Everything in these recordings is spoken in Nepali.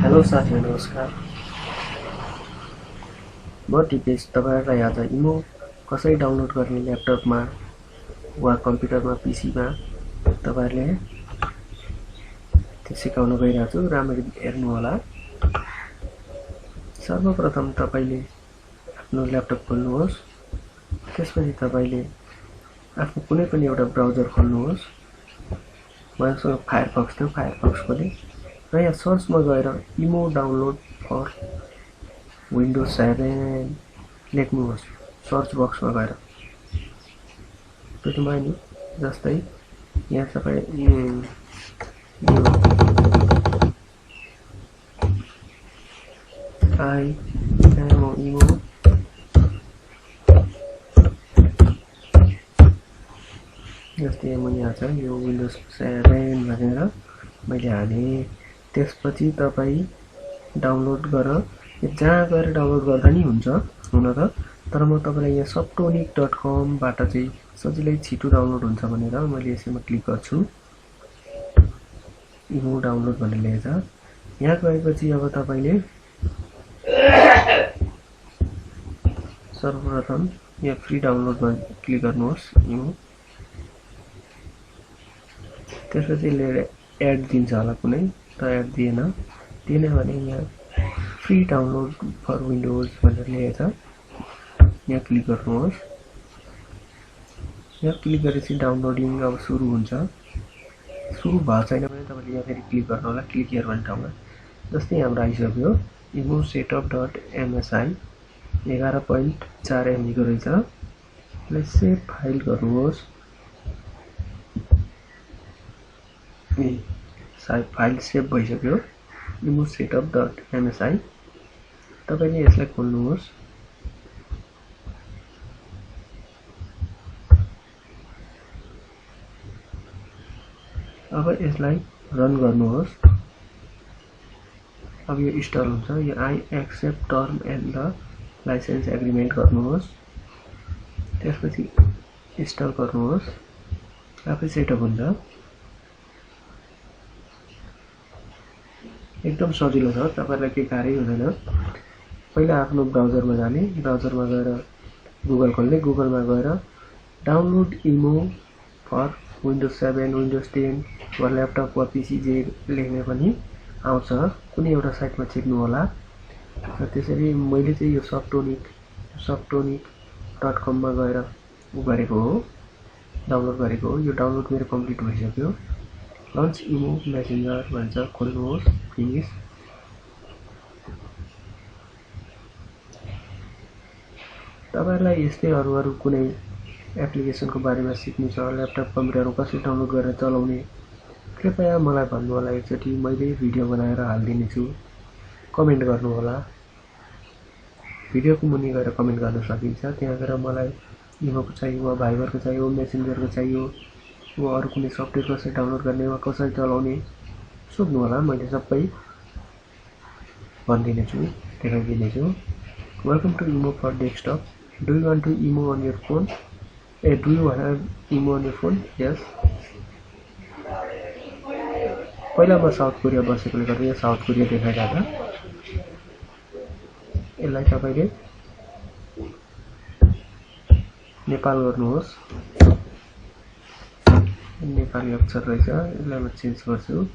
हेलो साथी नमस्कार। म दिपेश तपाईहरुलाई आज इमो कसरी डाउनलोड गर्ने ल्यापटपमा वा कम्प्युटरमा पीसीमा तपाईहरुले त्यो सिकाउन गइरहेको छु। राम्ररी हेर्नु होला। सर्वप्रथम तपाईले आफ्नो ल्यापटप खोल्नुहोस्। त्यसपछि तपाईले आफ्नो कुनै पनि एउटा ब्राउजर खोल्नुहोस्। मसँग फायरफक्स थियो, फायरफक्स खोले र यहाँ सर्चमा गएर इमो डाउनलोड फर विन्डोज 7 लेख्नुहोस् सर्च बक्समा गएर। त्यसमा नि जस्तै यहाँ तपाई IMO जस्तै म यहाँ छ यो विन्डोज 7 भनेर मैले हाले। त्यसपछि तपाई डाउनलोड गर। जहाँ गएर डाउनलोड गर्दा नि हुन्छ हुन त, तर म तपाईलाई यहाँ subtonic.com बाट चाहिँ सजिलै छिटो डाउनलोड हुन्छ भनेर मैले यसैमा क्लिक गर्छु। इमो डाउनलोड भनेर लेखेछ। यहाँ गएपछि अब तपाईले सर्वप्रथम यहाँ फ्री डाउनलोडमा क्लिक गर्नुहोस् इमो। त्यसपछि एड दिन्छ होला कुनै, त एड दिएन। दिएन भने यहाँ फ्री डाउनलोड फर विन्डोज भनेर लेखेछ। यहाँ क्लिक गर्नुहोस्। यहाँ क्लिक गरेपछि डाउनलोडिङ अब सुरु हुन्छ। सुरु भएको छैन भने तपाईले यहाँ फेरि क्लिक गर्नु होला, क्लिक हियर भन्ने ठाउँमा। जस्तै हाम्रो आइसक्यो इमो setup.msi 11.4 MB को रहेछ। यसलाई सेभ फाइल गर्नुहोस्। फाइल सेभ भइसक्यो इमो setup.msi। तपाईले यसलाई खोल्नुहोस्। अब यसलाई रन गर्नुहोस्। अब यो इन्स्टल हुन्छ। यो I accept term and the licence agreement गर्नुहोस्। त्यसपछि इन्स्टल गर्नुहोस्। आफै सेटअप हुन्छ। एकदम सजिलो छ, तपाईलाई केही गाह्रै हुँदैन। पहिला आफ्नो ब्राउजरमा जाने, ब्राउजरमा गएर गुगल खोल्ने, गुगलमा गएर download imo for Windows 7 Windows 10 वा ल्यापटप वा पीसी जे लेख्ने पनि आउँछ। कुनै एउटा साइटमा चिक्नु होला। र त्यसरी मैले चाहिँ यो subtonic.com मा गएर गरेको हो, डाउनलोड गरेको हो। यो डाउनलोड मेरो कम्प्लिट भइसक्यो। लन्च इमो मेसेन्जर भन्छ, खोल्नुहोस्। फिनिश। तपाईहरुलाई यस्तै अरु कुनै एप्लिकेसनको बारेमा सिक्नु छ, ल्यापटप कम्प्युटरमा कसरी डाउनलोड गरेर चलाउने, कृपया मलाई भन्नु होला। एकचोटि मैले भिडियो बनाएर हाल्दिने छु। कमेन्ट गर्नु होला। भिडियोको मुनि गएर कमेन्ट गर्न सकिन्छ। त्यहाँ गएर मलाई इमोको चाहियो वा भाइबरको चाहियो, मेसेन्जरको चाहियो वा अरु कुनै सफ्टवेयर कसरी डाउनलोड गर्ने वा कसरी चलाउने सोध्नु होला। मैले सबै भनिदिने छु, देखाइदिने छु। Welcome to imo for desktop. Do you want to imo on your phone? Do you have imo on your phone? Yes. पहिला म साउथ कोरिया बसेकोले गर्दा यहाँ साउथ कोरिया देखाइरहेको छ। यसलाई तपाईले नेपाल गर्नुहोस्। नेपाली अक्षर रहेछ, यसलाई म चेन्ज गर्छु।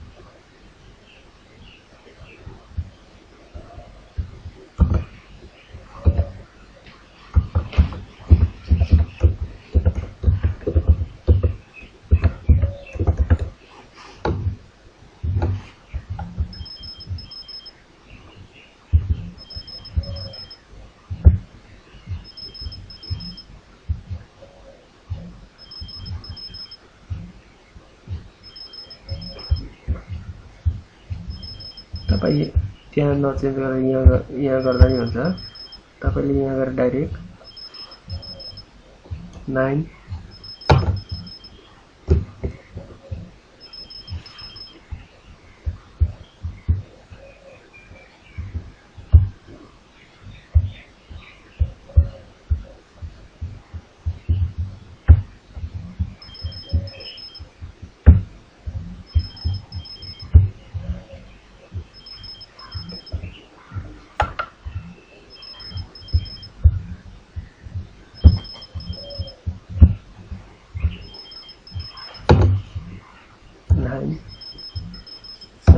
तपाई त्यहाँ नचेन्ज गरेर यहाँ गर्दा नि हुन्छ। तपाईले यहाँ गएर डाइरेक्ट 9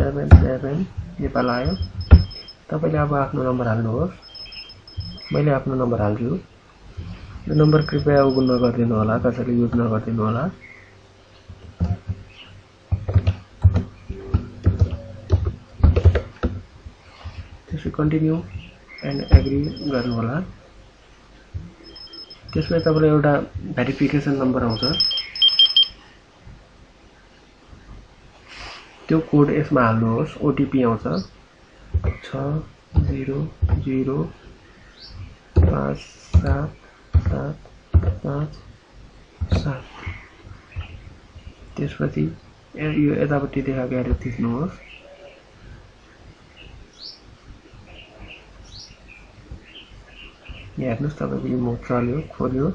7 नेपाल आयो। तपाईले अब आफ्नो नम्बर हाल्नुहोस्। मैले आफ्नो नम्बर हाल्छु। यो नम्बर कृपया उगुन नगर्दिनु होला, कसैले युज नगर्दिनु होला। त्यसपछि कन्टिन्यू एन्ड एग्री गर्नु होला। त्यसपछि तपाईलाई एउटा भेरिफिकेसन नम्बर आउँछ। त्यो कोड यसमा हाल्नुहोस्। ओटीपी आउँछ 60057757। त्यसपछि यो यतापट्टि देखाएको एरो थिच्नुहोस्। यहाँ हेर्नुहोस् तपाईको इमो चल्यो, खोल्यो।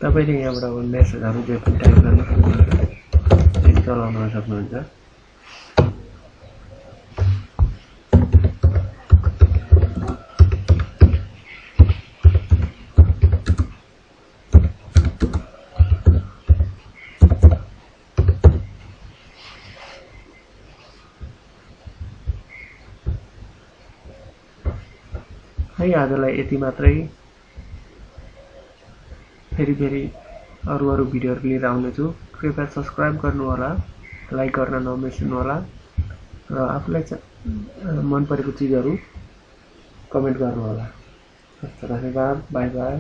तपाईले यहाँबाट मेसेजहरु जे पनि टाइप गर्न सक्नुहुन्छ, त्यही चलाउन सक्नुहुन्छ। है आजलाई यति मात्रै। फेरि अरू भिडियोहरु लिएर आउने छु। कृपया सब्स्क्राइब गर्नु होला, लाइक गर्न नबिर्सनु होला र आफुलाई मन परेको चीजहरु कमेन्ट गर्नु होला। धन्यवाद। Bye bye.